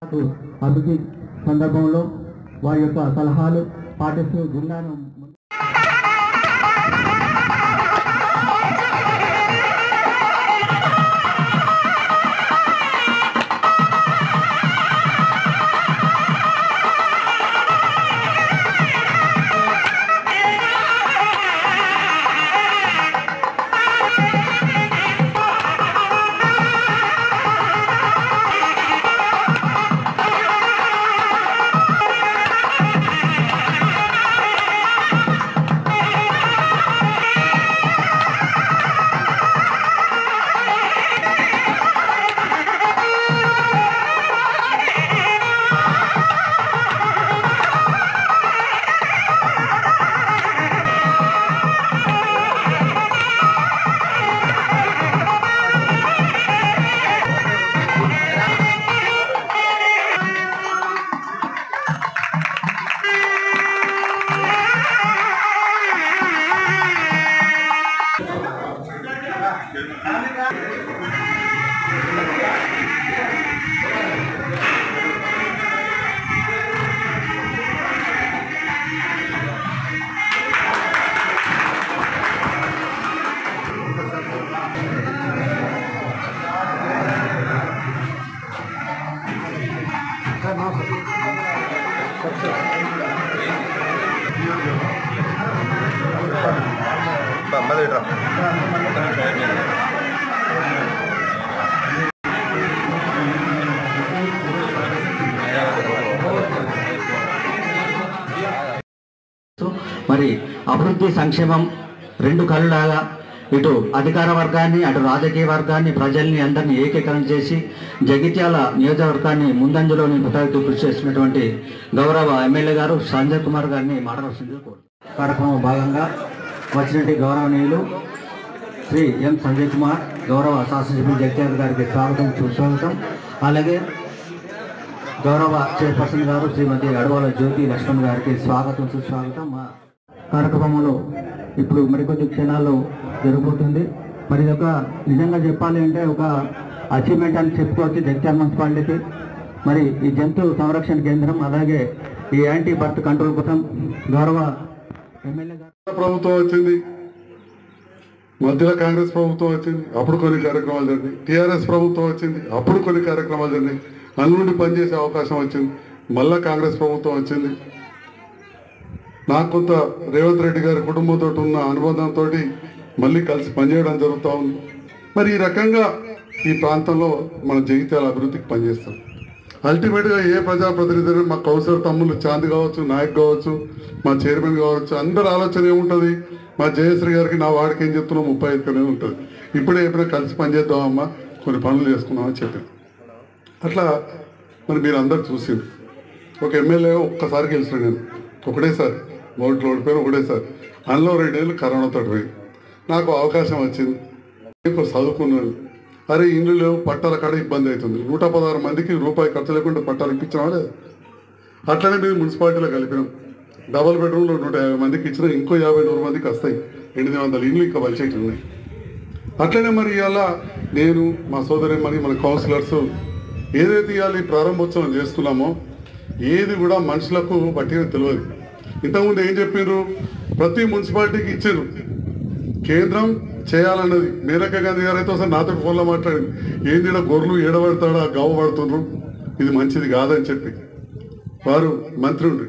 అభివృద్ధి సందర్భంలో వారి యొక్క సలహాలు పాటిస్తూ గుండాను మరి అభివృద్ధి సంక్షేమం రెండు కళ్ళలాగా ఇటు అధికార వర్గాన్ని అటు రాజకీయ వర్గాన్ని ప్రజల్ని అందరినీ ఏకీకరణ చేసి జగిత్యాల నియోజకవర్గాన్ని ముందంజలో నింపడానికి కృషి చేసినటువంటి గౌరవ ఎమ్మెల్యే గారు సంజయ్ కుమార్ గారిని మాట్లాడాల్సింది కార్యక్రమం భాగంగా వచ్చినటువంటి గౌరవనీయులు శ్రీ ఎం సంజయ్ కుమార్ గౌరవ శాసనసభ్యులు జగిత్యాల గారికి స్వాగతం సుస్వాగతం. అలాగే గౌరవ చైర్పర్సన్ గారు శ్రీమతి అడవాల జ్యోతి లక్ష్మణ్ గారికి స్వాగతం సుస్వాగతం. మా కార్యక్రమంలో ఇప్పుడు మరికొద్ది క్షణాల్లో జరగబోతుంది. మరి ఇదొక నిజంగా చెప్పాలి అంటే ఒక అచీవ్మెంట్ అని చెప్పుకోవచ్చు జగిత్యాల మున్సిపాలిటీకి. మరి ఈ జంతు సంరక్షణ కేంద్రం అలాగే ఈ యాంటీ బర్త్ కంట్రోల్ కోసం గౌరవ ఎమ్మెల్యే గారు ప్రభుత్వం వచ్చింది, మధ్యలో కాంగ్రెస్ ప్రభుత్వం వచ్చింది, అప్పుడు కొన్ని కార్యక్రమాలు జరిగినాయి. టీఆర్ఎస్ ప్రభుత్వం వచ్చింది, అప్పుడు కొన్ని కార్యక్రమాలు జరిగినాయి. అందునుండి పనిచేసే అవకాశం వచ్చింది. మళ్ళా కాంగ్రెస్ ప్రభుత్వం వచ్చింది. నాకు కొంత రేవంత్ రెడ్డి గారి కుటుంబంతో ఉన్న అనుబంధంతో మళ్ళీ కలిసి పనిచేయడం జరుగుతూ ఉంది. మరి ఈ రకంగా ఈ ప్రాంతంలో మన జగిత్యాల అభివృద్ధికి పనిచేస్తాం. అల్టిమేట్గా ఏ ప్రజాప్రతినిధి మా కౌన్సిలర్ తమ్ముళ్ళు చాంద్ కావచ్చు, నాయక్ కావచ్చు, మా చైర్మన్ కావచ్చు, అందరి ఆలోచన ఏముంటుంది, మా జయశ్రీ గారికి నా వాడికి ఏం చెప్తున్నాం 35 ఉంటుంది. ఇప్పుడే ఎప్పుడైనా కలిసి పనిచేద్దామమ్మా, కొన్ని పనులు చేసుకున్నామని చెప్పాను. అట్లా మరి మీరు అందరు చూసిండు. ఒక ఎమ్మెల్యే ఒక్కసారి గెలిచిన నేను ఒకటేసారి ఓట్లు ఓడిపోయాను ఒకటేసారి. అందులో 2 ఏళ్ళు కరోనాతో పోయి నాకు అవకాశం వచ్చింది. చదువుకున్నాను. అరే ఇండ్లు లేవు, పట్టాల కాడ ఇబ్బంది అవుతుంది. 116 మందికి రూపాయి ఖర్చు లేకుండా పట్టాలు ఇప్పించినా లేదు. అట్లనే మేము మున్సిపాలిటీలో కలిపినాం. డబల్ బెడ్రూమ్లో 150 మందికి ఇచ్చినా ఇంకో 50-100 మందికి వస్తాయి. 800 ఇండ్లు ఇంకా బడ్జెట్లు ఉన్నాయి. అట్లనే మరి ఇవాళ నేను మా సోదరి మరి మన కౌన్సిలర్స్ ఏదైతే ఇవాళ ఈ ప్రారంభోత్సవం చేస్తున్నామో ఏది కూడా మనుషులకు బట్టిగా తెలియదు. ఇంతకుముందు ఏం చెప్పారు, ప్రతి మున్సిపాలిటీకి ఇచ్చారు. కేంద్రం చేయాలన్నది మేనకా గాంధీ గారు అయితే ఒకసారి నాతో ఫోన్లో మాట్లాడింది. ఏంది గొర్రెలు ఏడబడతాడా గావ పడుతున్నారు, ఇది మంచిది కాదని చెప్పి వారు మంత్రి ఉండ్రి.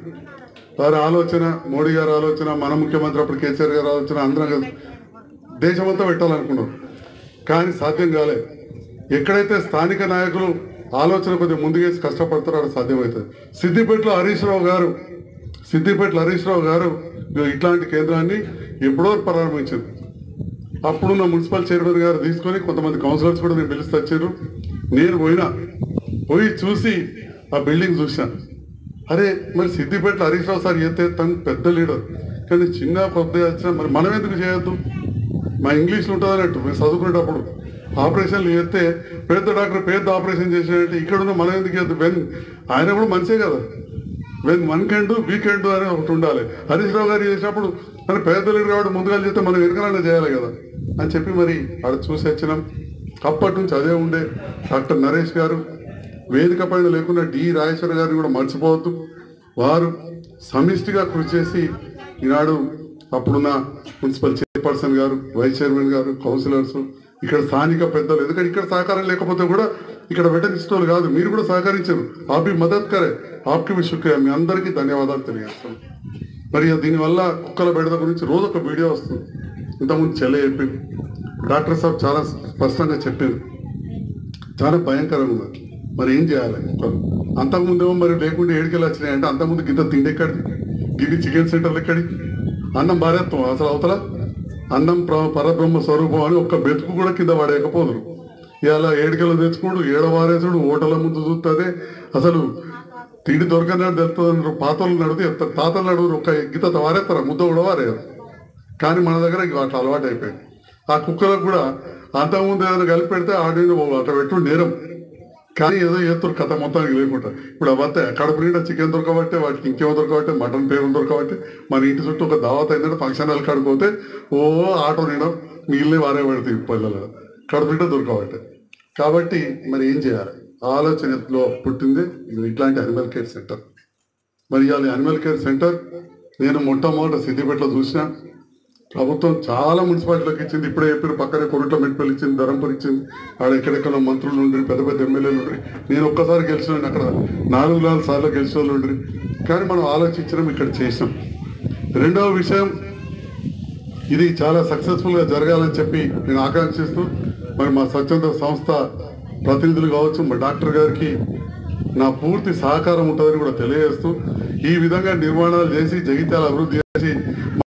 వారి ఆలోచన, మోడీ గారి ఆలోచన, మన ముఖ్యమంత్రి అప్పుడు కేసీఆర్ గారి ఆలోచన అందరం దేశమంతా పెట్టాలనుకున్నారు. కానీ సాధ్యం కాలే. ఎక్కడైతే స్థానిక నాయకులు ఆలోచన కొద్దిగా ముందుకేసి కష్టపడతారో అది సాధ్యమవుతుంది. సిద్దిపేటలో హరీష్ రావు గారు ఇట్లాంటి కేంద్రాన్ని ఎప్పుడో ప్రారంభించారు. అప్పుడున్న మున్సిపల్ చైర్మన్ గారు తీసుకొని కొంతమంది కౌన్సిలర్స్ కూడా నేను పిలిస్తే వచ్చారు. నేను పోయి చూసి ఆ బిల్డింగ్ చూశాను. అరే మరి సిద్దిపేటలో హరీష్ రావు సార్ చేస్తే తను పెద్ద లీడర్, కానీ చిన్న కొద్దిగా వచ్చినా మరి మనం ఎందుకు చేయొద్దు? మా ఇంగ్లీష్లో ఉంటుంది అన్నట్టు మేము చదువుకునేటప్పుడు ఆపరేషన్లు చేస్తే పెద్ద డాక్టర్ పెద్ద ఆపరేషన్ చేసినట్టు ఇక్కడ ఉన్న మనం ఎందుకు చేద్దాం? ఆయన కూడా మంచిదే కదా. One can do we can do అని ఒకటి ఉండాలి. హరీష్ రావు గారు చేసినప్పుడు మన పేద లీడర్ కాబట్టి ముందుగా చేస్తే మనం వెనకాలనే చేయాలి కదా అని చెప్పి మరి ఆడ చూసి వచ్చినాం. అప్పటి నుంచి అదే ఉండే డాక్టర్ నరేష్ గారు, వేదిక పైన లేకుండా డి రాజేశ్వర గారిని కూడా మర్చిపోవద్దు. వారు సమిష్టిగా కృషి చేసి ఈనాడు అప్పుడున్న మున్సిపల్ చైర్పర్సన్ గారు, వైస్ చైర్మన్ గారు, కౌన్సిలర్స్, ఇక్కడ స్థానిక పెద్దలు, ఎందుకంటే ఇక్కడ సహకారం లేకపోతే కూడా ఇక్కడ వెటనిస్టోలు కాదు, మీరు కూడా సహకరించారు. ఆపి మదత్ కరే, ఆప్కి भी शुक्रिया. మీ అందరికీ ధన్యవాదాలు తెలియజేస్తాను. మరి దీనివల్ల కుక్కల బెడద గురించి రోజు ఒక వీడియో వస్తుంది. ఇంతకుముందు చెల్లె చెప్పింది, డాక్టర్ సాబ్ చాలా స్పష్టంగా చెప్పారు, చాలా భయంకరంగా ఉంది. మరి ఏం చేయాలి? కుక్కలు అంతకుముందేమో మరి లేకుంటే ఏడికెళ్ళి వచ్చినాయి అంటే అంతకుముందు గింత తిండి ఎక్కడి, గివి చికెన్ సెంటర్లు ఎక్కడి, అన్నం భార్యత్వం అసలు అవతల అన్నం పరబ్రహ్మ స్వరూపం అని ఒక్క బెతుకు కూడా కింద పడేయకపోదురు. ఇలా ఏడికెళ్ళి తెచ్చుకోడు, ఏడవారేసుడు, ఓటల ముందు చూస్తుంది. అసలు తిండి దొరకనాడు తెలుస్తుంది. పాతలు నడితే తాతలు నడువురు, ఒక్క గీత వారేస్తారా, ముద్ద కూడా వారేయారు. కానీ మన దగ్గర అట్లా అలవాటు అయిపోయింది. ఆ కుక్కలకు కూడా అంతకుముందు ఏదైనా కలిపి పెడితే ఆడిని అట్లా పెట్టు నేరం, కానీ ఏదో చేస్తారు కథ మొత్తానికి లేకుండా. ఇప్పుడు అవతే కడుపు నిండా చికెన్ దొరకబట్టే, వాటికి ఇంకేమో దొరకబట్టే, మటన్ పేరు దొరకబట్టే, మన ఇంటి చుట్టూ ఒక దావత్ అయిందంటే ఫంక్షన్ హాల్ కడుకోతే ఓ ఆటో నిండా మిగిలిన వారే పడుతుంది పిల్లలు, కడుపు నిండా దొరకబట్టే. కాబట్టి మరి ఏం చేయాలి? ఆలోచనలో పుట్టింది ఇట్లాంటి అనిమల్ కేర్ సెంటర్. మరి ఇవాళ అనిమల్ కేర్ సెంటర్ నేను మొట్టమొదట సిద్దిపేటలో చూసిన. ప్రభుత్వం చాలా మున్సిపాలిటీలకు ఇచ్చింది. ఇప్పుడే చెప్పిన పక్కనే కొరుట్ల మెట్పల్లి ఇచ్చింది, ధరంపూర్ ఇచ్చింది. ఆడ ఎక్కడెక్కడ మంత్రులు ఉండ్రి, పెద్ద పెద్ద ఎమ్మెల్యేలు ఉండ్రి. నేను ఒక్కసారి గెలిచిన, అక్కడ 4 సార్లు గెలిచిన వాళ్ళు ఉండ్రి. కానీ మనం ఆలోచించడం, ఇక్కడ చేసినాం. రెండవ విషయం, ఇది చాలా సక్సెస్ఫుల్గా జరగాలని చెప్పి నేను ఆకాంక్షిస్తూ, మరి మా స్వచ్ఛంద సంస్థ ప్రతినిధులు కావచ్చు, మా డాక్టర్ గారికి నా పూర్తి సహకారం ఉంటుందని కూడా తెలియజేస్తూ, ఈ విధంగా నిర్మాణాలు చేసి జగిత్యాల అభివృద్ధి